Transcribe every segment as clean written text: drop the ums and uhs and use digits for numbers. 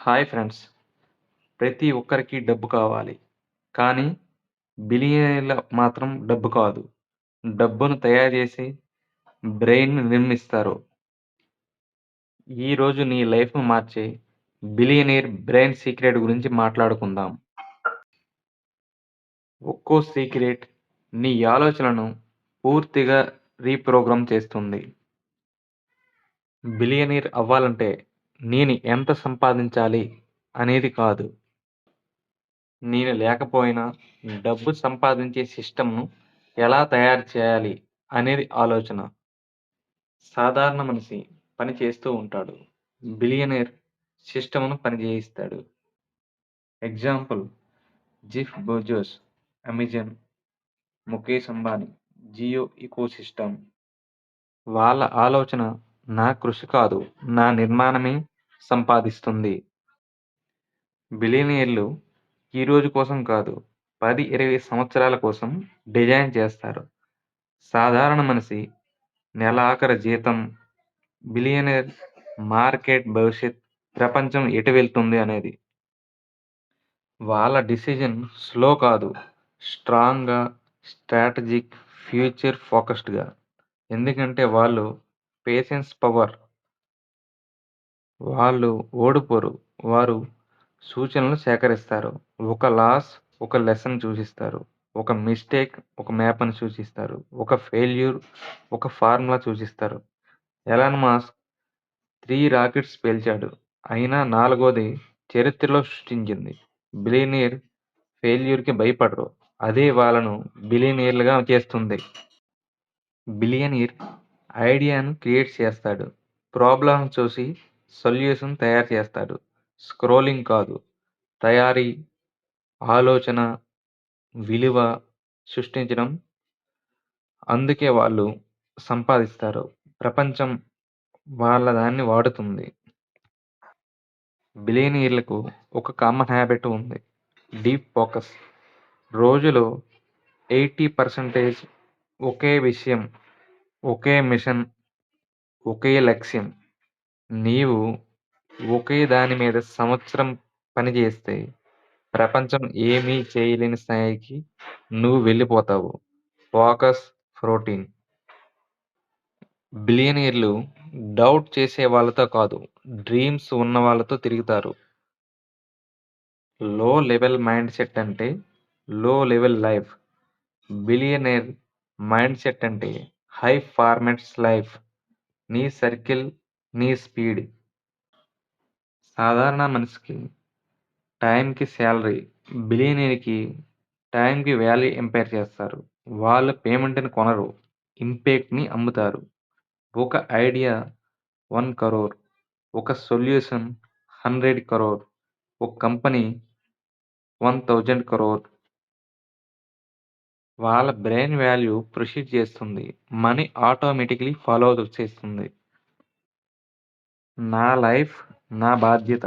Hi friends! ప్రతి ఒక్కరికి డబ్బు కావాలి. కానీ బిలియనీర్ల మాత్రం డబ్బు కాదు. డబ్బును తయారు చేసి బ్రెయిన్‌ని నిర్మిస్తారు. ఈరోజు నీ లైఫ్‌ను మార్చే బిలియనీర్ బ్రెయిన్ సీక్రెట్ గురించి మాట్లాడుకుందాం. ఒక్కో సీక్రెట్ నీ ఆలోచనలను పూర్తిగా రీప్రోగ్రామ్ చేస్తుంది. బిలియనీర్ అవ్వాలంటే నేను ఎంత సంపాదించాలి అనేది కాదు. నేను లేకపోయినా డబ్బు సంపాదించే సిస్టమ్‌ను ఎలా తయారు చేయాలి అనేది ఆలోచన. సాధారణ మనిషి పని చేస్తూ ఉంటాడు. బిలియనేర్ సిస్టమ్‌ను పని చేయిస్తాడు. Example Jeff Bezos, Amazon, Mukesh Ambani, Jio ecosystem. వాళ్ళ ఆలోచన నా కృషి కాదు, నా నిర్మాణమే సంపాదిస్తుంది. బిలియనీర్లు ఈరోజు కోసం కాదు, 10, 20 సంవత్సరాల కోసం డిజైన్ చేస్తారు. సాధారణ మనిషి నెలాఖరు జీతం, బిలియనీర్ మార్కెట్ భవిష్యత్, ప్రపంచం ఎటు వెళ్తుంది అనేది. వాళ్ళ డిసిజన్ స్లో కాదు, స్ట్రాంగ్‌గా, స్ట్రాటజిక్, ఫ్యూచర్ ఫోకస్డ్‌గా. ఎందుకంటే వాళ్ళు పేషెన్స్ పవర్. వాళ్ళు ఓడిపోరు. వారు సూచనలు సేకరిస్తారు. ఒక లాస్, ఒక లెసన్ సూచిస్తారు. ఒక మిస్టేక్, ఒక మ్యాప్‌ని సూచిస్తారు. ఒక ఫెయిల్యూర్, ఒక ఫార్ములా సూచిస్తారు. ఎలాన్ మస్క్ 3 రాకెట్స్ పేల్చాడు. అయినా నాలుగోది చరిత్రలో సృష్టించింది. బిలియనీర్ ఫెయిల్యూర్‌కి భయపడరు. అదే వాళ్ళను బిలియనీర్లుగా చేస్తుంది. బిలియనీర్ ఐడియాను క్రియేట్ చేస్తాడు. ప్రాబ్లమ్ చూసి సొల్యూషన్ తయారు చేస్తాడు. స్క్రోలింగ్ కాదు, తయారీ, ఆలోచన, విలువ సృష్టించడం. అందుకే వాళ్ళు సంపాదిస్తారు. ప్రపంచం వాళ్ళ దాన్ని వాడుతుంది. బిలియనీర్లకు ఒక కామన్ హ్యాబిట్ ఉంది. Deep focus. రోజులో 80% ఒకే విషయం, ఒకే మిషన్, ఒకే లక్ష్యం. నీవు ఒకే దాని మీద సంవత్సరం పని చేస్తే ప్రపంచం ఏమీ చేయలేని స్థాయికి నువ్వు వెళ్ళిపోతావు. Focus, protein. బిలియనీర్లు డౌట్ చేసే వాళ్ళతో కాదు, డ్రీమ్స్ ఉన్న వాళ్ళతో తిరుగుతారు. లో లెవెల్ మైండ్ సెట్ అంటే లో level life. Billionaire mind set అంటే హై ఫార్మాట్స్ లైఫ్. నీ సర్కిల్, నీ స్పీడ్. సాధారణ మనిషికి టైంకి శాలరీ, బిలియనీర్‌కి టైంకి వాల్యూ ఎంపైర్ చేస్తారు. వాళ్ళు పేమెంట్‌ని కొనరు, ఇంపాక్ట్‌ని అమ్ముతారు. ఒక ఐడియా 1 crore, ఒక సొల్యూషన్ 100 crore, ఒక కంపెనీ 1000 crore. వాళ్ళ బ్రెయిన్ వాల్యూ ప్రొసీడ్ చేస్తుంది. మనీ ఆటోమేటికల్లీ ఫాలో చేస్తుంది. నా లైఫ్, నా బాధ్యత.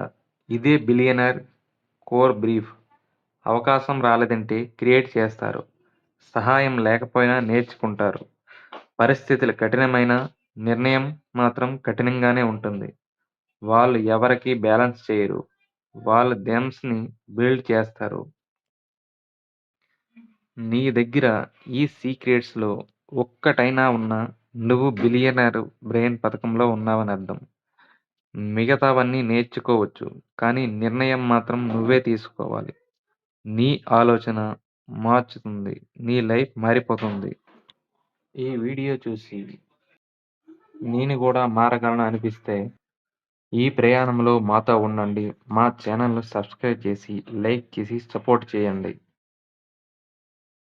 ఇదే బిలియనర్ కోర్ బ్రీఫ్. అవకాశం రాలేదంటే క్రియేట్ చేస్తారు. సహాయం లేకపోయినా నేర్చుకుంటారు. పరిస్థితులు కఠినమైన నిర్ణయం మాత్రం కఠినంగానే ఉంటుంది. వాళ్ళు ఎవరికీ బ్యాలెన్స్ చేయరు. వాళ్ళు థెమ్స్‌ని బిల్డ్ చేస్తారు. నీ దగ్గర ఈ సీక్రెట్స్‌లో ఒక్కటైనా ఉన్నా నువ్వు బిలియనర్ బ్రెయిన్ పథకంలో ఉన్నావని అర్థం. మిగతావన్నీ నేర్చుకోవచ్చు. కానీ నిర్ణయం మాత్రం నువ్వే తీసుకోవాలి. నీ ఆలోచన మార్చుతుంది. నీ లైఫ్ మారిపోతుంది. ఈ వీడియో చూసి నేను కూడా మారగలను అనిపిస్తే ఈ ప్రయాణంలో మాతో ఉండండి. మా ఛానల్‌ను సబ్స్క్రైబ్ చేసి, లైక్ చేసి సపోర్ట్ చేయండి.